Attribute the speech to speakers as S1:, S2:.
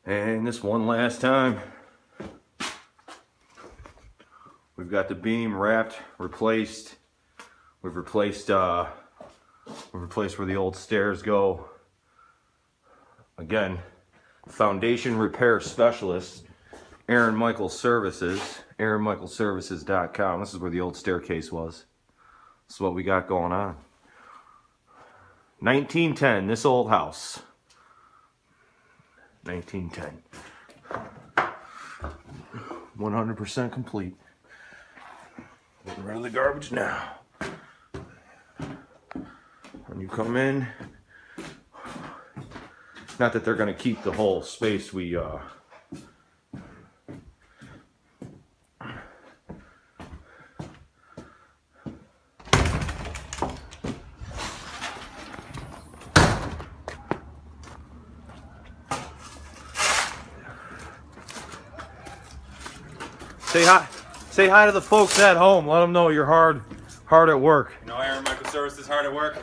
S1: And this one last time, we've got the beam wrapped, replaced. We've replaced where the old stairs go. Again, foundation repair specialist, Aaron Michael Services, AaronMichaelServices.com. This is where the old staircase was. This is what we got going on. 1910, this old house. 1910. 100% complete. Getting rid of the garbage now. When you come in, not that they're going to keep the whole space we Say hi to the folks at home. Let them know you're hard at work.
S2: You know, Aaron Michael Services hard at work.